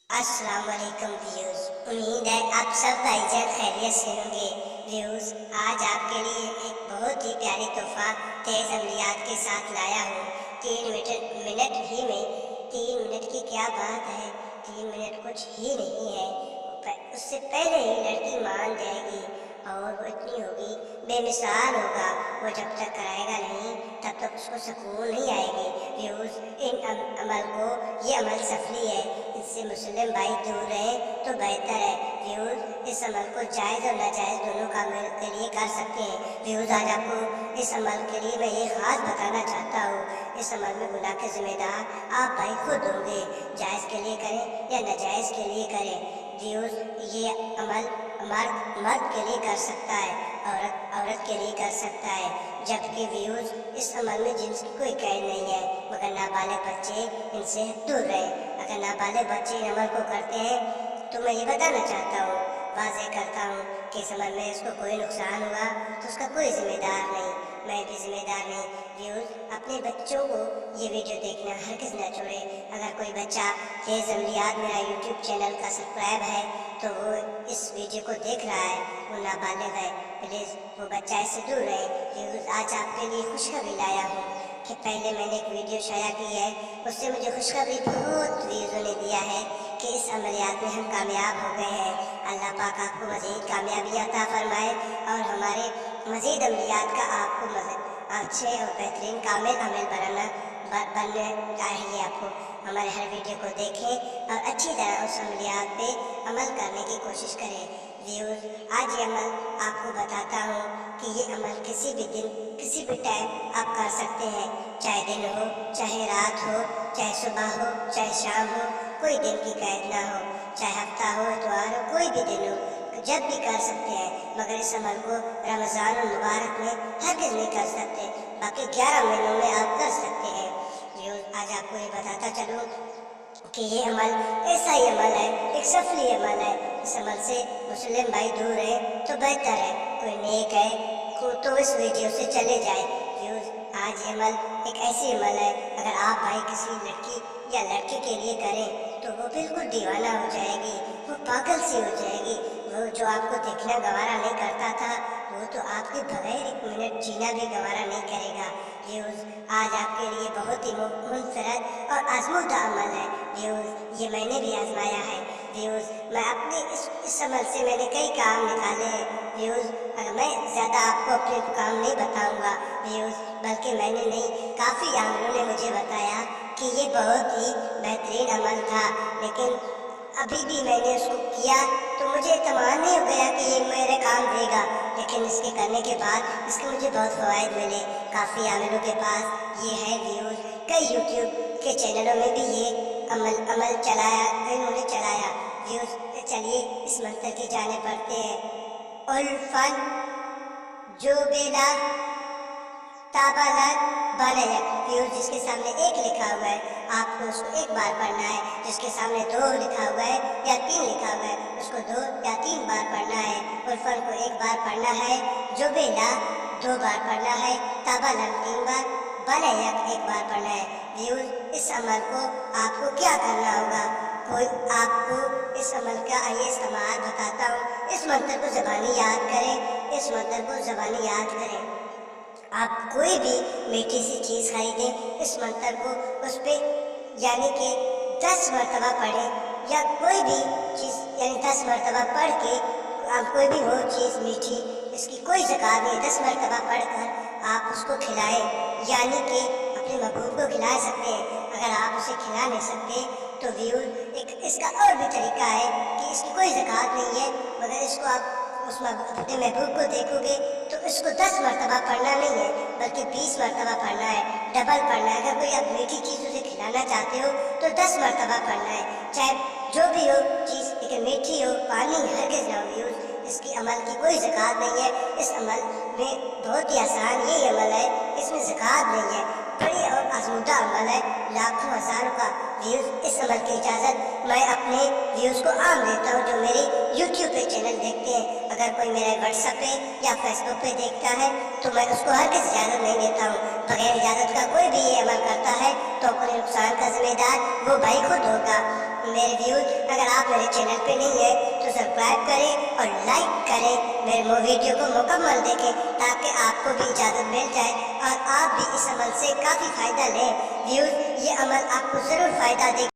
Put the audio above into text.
अस्सलाम वालेकुम व्यूज़। उम्मीद है आप सब भाईजान खैरियत से होंगे। व्यूज़, आज आपके लिए एक बहुत ही प्यारी तोहफा तेज़ अमलियात के साथ लाया हूँ। 3 मिनट ही में 3 मिनट की क्या बात है, 3 मिनट कुछ ही नहीं है। उससे पहले ही लड़की मान जाएगी और वो इतनी होगी, बेमिसाल होगा। वो जब तक कराएगा नहीं तब तक उसको सुकून नहीं आएगी। व्यूज़, ये अमल सफली है, इससे मुस्लिम भाई दूर रहे तो बेहतर है। व्यूज़, इस अमल को जायज़ और नाजायज़ दोनों कामों के लिए कर सकते हैं। व्यूज़, आज आपको इस अमल के लिए मैं ये ख़ास बताना चाहता हूँ। इस अमल में गुनाह के ज़िम्मेदार आप भाई खुद होंगे। जायज़ के लिए करें या नाजायज़ के लिए करें। व्यूज़, ये अमल मर्द के लिए कर सकता है, औरत के लिए कर सकता है। जबकि व्यूज़, इस अमल में जिन्स की कोई कैद नहीं है, मगर नाबालिग बच्चे इनसे दूर रहें। अगर नाबालिग बच्चे इन अमल को करते हैं तो मैं ये बताना चाहता हूँ, वाज़ेह करता हूँ कि इस अमल में उसको कोई नुकसान हुआ तो उसका कोई ज़िम्मेदार नहीं, मैं भी ज़िम्मेदार नहीं। व्यूज़, अपने बच्चों को ये वीडियो देखना हरगिज़ न छोड़े। अगर कोई बच्चा तेज़ अमलियात मेरा यूट्यूब चैनल का सब्सक्राइब है तो वो इस वीडियो को देख रहा है, वो नाबालिग है, प्लीज़ वो बच्चा इससे दूर रहे। व्यूज़, आज आपके लिए खुशखबरी लाया हूँ कि पहले मैंने एक वीडियो शाया की है, उससे मुझे खुशखबरी बहुत व्यूज़ों ने दिया है कि इस अमलियात में हम कामयाब हो गए हैं। अल्लाह पाक आपको मज़ीद कामयाबी अता फरमाए और हमारे मज़ीद अमलियात का आपको अच्छे और बेहतरीन कामिल अमल बनने चाहिए। आपको हमारे हर वीडियो को देखें और अच्छी तरह उस अमलियात पे अमल करने की कोशिश करें। व्यूज़, आज ये अमल आपको बताता हूँ कि ये अमल किसी भी दिन किसी भी टाइम आप कर सकते हैं, चाहे दिन हो, चाहे रात हो, चाहे सुबह हो, चाहे शाम हो, कोई दिन की कैद ना हो, चाहे हफ्ता हो, इतवार हो, कोई भी दिन हो, जब भी कर सकते हैं। मगर इस अमल को रमज़ान और मुबारक में हरगिज़ नहीं कर सकते, बाकी 11 महीनों में आप कर सकते हैं। आज आपको ये बताता चलूँ कि ये अमल ऐसा ही अमल है, एक सफली अमल है। इस अमल से मुस्लिम भाई दूर है तो बेहतर है। कोई नेक है तो इस वीडियो से चले जाए। व्यूज़, आज ये अमल एक ऐसी अमल है, अगर आप भाई किसी लड़की या लड़के के लिए करें तो वो बिल्कुल दीवाना हो जाएगी, वो पागल सी हो जाएगी। वो जो आपको देखना गवारा नहीं करता था वो तो आपके बगैर 1 मिनट जीना भी गवारा नहीं करेगा। व्यूज़, आज आपके लिए बहुत ही मुनफरद और आजमूदा अमल है। व्यूज़, ये मैंने भी आजमाया है। व्यूज़, मैं अपने इस अमल से मैंने कई काम निकाले हैं। व्यूज़, अगर मैं ज़्यादा आपको अपने काम नहीं बताऊंगा व्यूज़, बल्कि मैंने नहीं, काफ़ी आमलों ने मुझे बताया कि ये बहुत ही बेहतरीन अमल था, लेकिन अभी भी मैंने उसको किया तो मुझे इत्मीनान नहीं हो गया कि ये मेरे काम देगा। लेकिन इसके करने के बाद इसके मुझे बहुत फ़वाइद मिले। काफ़ी आमलों के पास ये है। व्यूज़, कई यूट्यूब के चैनलों में भी ये अमल चलाया, कईयों ने चलाया। व्यूज़, चलिए इस मंत्र की जाने पड़ते हैं। उल्फन जो बेला ताबालत बालयक। व्यूज़, जिसके सामने 1 लिखा हुआ है आपको उसको 1 बार पढ़ना है, जिसके सामने 2 लिखा हुआ है या 3 लिखा हुआ है उसको 2 या 3 बार पढ़ना है। उल्फन को 1 बार पढ़ना है, जो बेला 2 बार पढ़ना है, ताबालत 3 बार, बालयक 1 बार पढ़ना है। व्यूज़, इस अमल को आपको क्या करना होगा, आपको इस अमल का आइए इस्तेमाल बताता हूँ। इस मंत्र को ज़बानी याद करें, इस मंत्र को ज़बानी याद करें। आप कोई भी मीठी सी चीज़ खरीदें, इस मंत्र को उस पर यानी कि 10 मरतबा पढ़ें, या कोई भी चीज़ यानी 10 मरतबा पढ़ के आप कोई भी हो चीज़ मीठी, इसकी कोई ज़कात नहीं, 10 मरतबा पढ़कर आप उसको खिलाएं, यानी कि अपने महबूब को खिला सकते हैं। अगर आप उसे खिला नहीं सकते तो व्यूज़, एक इसका और भी तरीका है कि इसकी कोई ज़कात नहीं है, मगर इसको आप अपने महबूब को देखोगे तो इसको 10 मरतबा पढ़ना नहीं है, बल्कि 20 मरतबा पढ़ना है, डबल पढ़ना है। अगर कोई आप मीठी चीज़ उसे खिलाना चाहते हो तो 10 मरतबा पढ़ना है, चाहे जो भी हो चीज़, लेकिन मीठी हो, पानी हरगिज़ ना हो। व्यूज़, इसकी अमल की कोई ज़कात नहीं है। इस अमल में बहुत ही आसान यही अमल है, इसमें ज़कात नहीं है, बड़ी और आजमूदा अमल है, लाखों हज़ारों का। व्यूज़, इस अमल की इजाज़त मैं अपने व्यूज़ को आम देता हूँ जो मेरे यूट्यूब पे चैनल देखते हैं। अगर कोई मेरे व्हाट्सएप पे या फेसबुक पे देखता है तो मैं उसको हरगिज़ इजाज़त नहीं देता हूँ। बगैर इजाज़त का कोई भी ये अमल करता है तो अपने नुकसान का जिम्मेदार वो भाई खुद होगा। میرے ویوز اگر آپ میرے چینل پہ نہیں ہیں تو سبسکرائب کریں اور لائک کریں میرے ویڈیو کو مکمل دیکھیں تاکہ آپ کو بھی اجازت مل جائے اور آپ بھی اس عمل سے کافی فائدہ لیں۔ ویوز یہ عمل آپ کو ضرور فائدہ دے